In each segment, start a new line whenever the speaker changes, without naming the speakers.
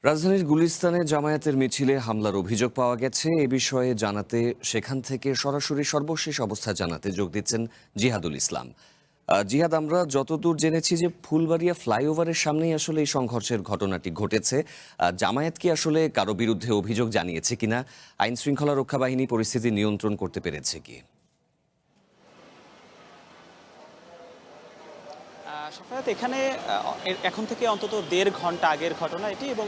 রাজধানীর গুলিস্তানে জামায়াতের মিছিলে হামলার অভিযোগ পাওয়া গেছে। এ বিষয়ে জানাতে সেখান থেকে সরাসরি সর্বশেষ অবস্থা জানাতে যোগ দিচ্ছেন জিহাদুল ইসলাম। জিহাদ, আমরা যতদূর জেনেছি যে ফুলবাড়িয়া ফ্লাইওভারের সামনেই আসলে এই সংঘর্ষের ঘটনাটি ঘটেছে। জামায়াত কি আসলে কারো বিরুদ্ধে অভিযোগ জানিয়েছে কিনা? আইন শৃঙ্খলা রক্ষা বাহিনী পরিস্থিতি নিয়ন্ত্রণ করতে পেরেছে কি?
সাফায়াত, এখানে এখন থেকে অন্তত ১.৫ ঘন্টা আগের ঘটনা এটি। এবং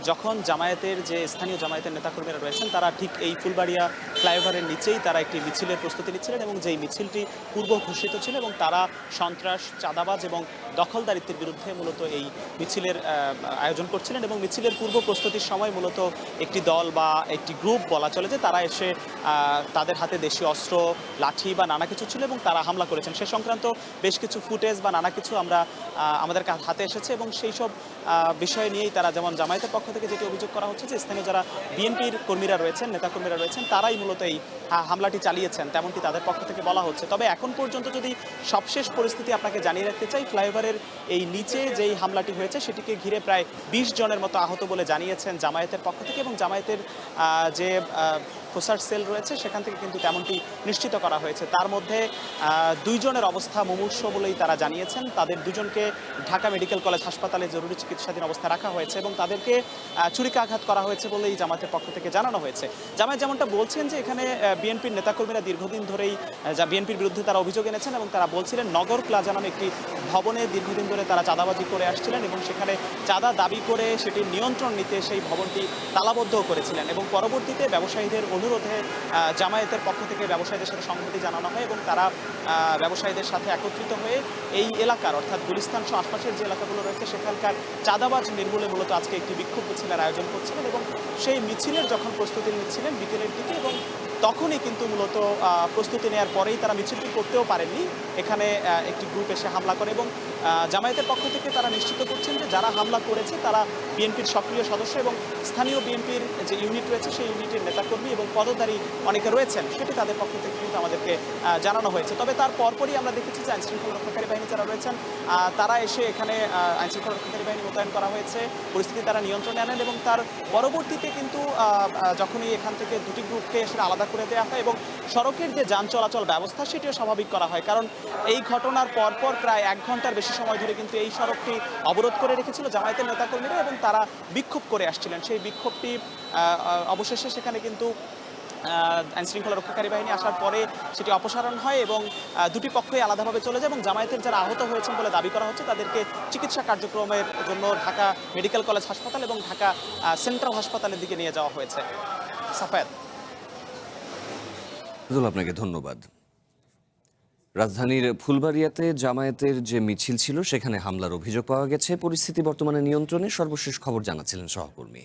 যখন জামায়াতের যে স্থানীয় জামায়াতের নেতাকর্মীরা রয়েছেন তারা ঠিক এই ফুলবাড়িয়া ফ্লাইওভারের নিচেই তারা একটি মিছিলের প্রস্তুতি নিচ্ছিলেন এবং যেই মিছিলটি পূর্ব ঘোষিত ছিল এবং তারা সন্ত্রাস, চাঁদাবাজ এবং দখলদারিত্বের বিরুদ্ধে মূলত এই মিছিলের আয়োজন করছিলেন। এবং মিছিলের পূর্ব প্রস্তুতির সময় মূলত একটি দল বা একটি গ্রুপ বলা চলে যে তারা এসে তাদের হাতে দেশীয় অস্ত্র, লাঠি বা নানা কিছু ছিল এবং তারা হামলা করেছেন। সে সংক্রান্ত বেশ কিছু ফুটেজ বা নানা কিছু আমরা আমাদের হাতে এসেছে এবং সেই সব বিষয় নিয়েই তারা, যেমন জামায়াতের পক্ষ থেকে যেটি অভিযোগ করা হচ্ছে যে স্থানীয় যারা বিএনপির কর্মীরা রয়েছেন, নেতাকর্মীরা রয়েছেন, তারাই মূলত এই হামলাটি চালিয়েছেন, তেমনটি তাদের পক্ষ থেকে বলা হচ্ছে। তবে এখন পর্যন্ত যদি সবশেষ পরিস্থিতি আপনাকে জানিয়ে রাখতে চাই, ফ্লাইওভারের এই নিচে যেই হামলাটি হয়েছে সেটিকে ঘিরে প্রায় ২০ জনের মতো আহত বলে জানিয়েছেন জামায়াতের পক্ষ থেকে। এবং জামায়াতের যে প্রসার সেল রয়েছে সেখান থেকে কিন্তু তেমনটি নিশ্চিত করা হয়েছে। তার মধ্যে ২ জনের অবস্থা মুমূর্ষ বলেই তারা জানিয়েছেন। তাদের দুজনকে ঢাকা মেডিকেল কলেজ হাসপাতালে জরুরি চিকিৎসাধীন অবস্থায় রাখা হয়েছে এবং তাদেরকে ছুরিকাঘাত করা হয়েছে বলেই জামায়াতের পক্ষ থেকে জানানো হয়েছে। জামায়াত যেমনটা বলছেন যে এখানে বিএনপির নেতাকর্মীরা দীর্ঘদিন ধরেই বিএনপির বিরুদ্ধে তারা অভিযোগ এনেছেন এবং তারা বলছিলেন নগর প্লাজা নামে একটি ভবনে দীর্ঘদিন ধরে তারা চাঁদাবাজি করে আসছিলেন এবং সেখানে চাঁদা দাবি করে সেটির নিয়ন্ত্রণ নিতে সেই ভবনটি তালাবদ্ধ করেছিলেন। এবং পরবর্তীতে ব্যবসায়ীদের অনুরোধে জামায়াতের পক্ষ থেকে ব্যবসায়ীদের সাথে সংহতি জানানো হয় এবং তারা ব্যবসায়ীদের সাথে একত্রিত হয়ে এই এলাকার, অর্থাৎ গুলিস্তান সহ আশপাশের যে এলাকাগুলো রয়েছে সেখানকার চাঁদাবাজ নির্মূলে মূলত আজকে একটি বিক্ষোভ মিছিলের আয়োজন করছিলেন। এবং সেই মিছিলের যখন প্রস্তুতি নিচ্ছিলেন বিকেলের দিকে, এবং তখনই কিন্তু মূলত প্রস্তুতি নেওয়ার পরেই তারা মিছিলটি করতেও পারেননি, এখানে একটি গ্রুপ এসে হামলা করে। এবং জামায়াতের পক্ষ থেকে তারা নিশ্চিত করছেন যে যারা হামলা করেছে তারা বিএনপির সক্রিয় সদস্য এবং স্থানীয় বিএনপির যে ইউনিট রয়েছে সেই ইউনিটের নেতাকর্মী এবং পদধারী অনেকে রয়েছেন, সেটি তাদের পক্ষ থেকে কিন্তু আমাদেরকে জানানো হয়েছে। তবে তার পরপরই আমরা দেখেছি যে আইনশৃঙ্খলা রক্ষাকারী বাহিনী যারা রয়েছেন তারা এসে এখানে আইনশৃঙ্খলা রক্ষাকারী বাহিনী মোতায়েন করা হয়েছে, পরিস্থিতি তারা নিয়ন্ত্রণে আনেন এবং তার পরবর্তীতে কিন্তু যখনই এখান থেকে দুটি গ্রুপকে এসে আলাদা করে দেওয়া হয় এবং সড়কের যে যান চলাচল ব্যবস্থা সেটিও স্বাভাবিক করা হয়। কারণ এই ঘটনার পরপর প্রায় ১ ঘন্টার বেশি সময় ধরে কিন্তু এই সড়কটি অবরোধ করে রেখেছিল জামায়াতের নেতাকর্মীরা এবং তারা বিক্ষোভ করে আসছিলেন। সেই বিক্ষোভটি অবশেষে সেখানে কিন্তু আইনশৃঙ্খলা রক্ষাকারী বাহিনী আসার পরে সেটি অপসারণ হয় এবং দুটি পক্ষই আলাদাভাবে চলে যায় এবং জামায়াতের যারা আহত হয়েছেন বলে দাবি করা হচ্ছে তাদেরকে চিকিৎসা কার্যক্রমের জন্য ঢাকা মেডিকেল কলেজ হাসপাতাল এবং ঢাকা সেন্ট্রাল হাসপাতালের দিকে নিয়ে যাওয়া হয়েছে। সাফায়াত,
আপনাকে ধন্যবাদ। রাজধানীর ফুলবাড়িয়াতে জামায়াতের যে মিছিল ছিল সেখানে হামলার অভিযোগ পাওয়া গেছে। পরিস্থিতি বর্তমানে নিয়ন্ত্রণে। সর্বশেষ খবর জানাচ্ছিলেন সহকর্মী।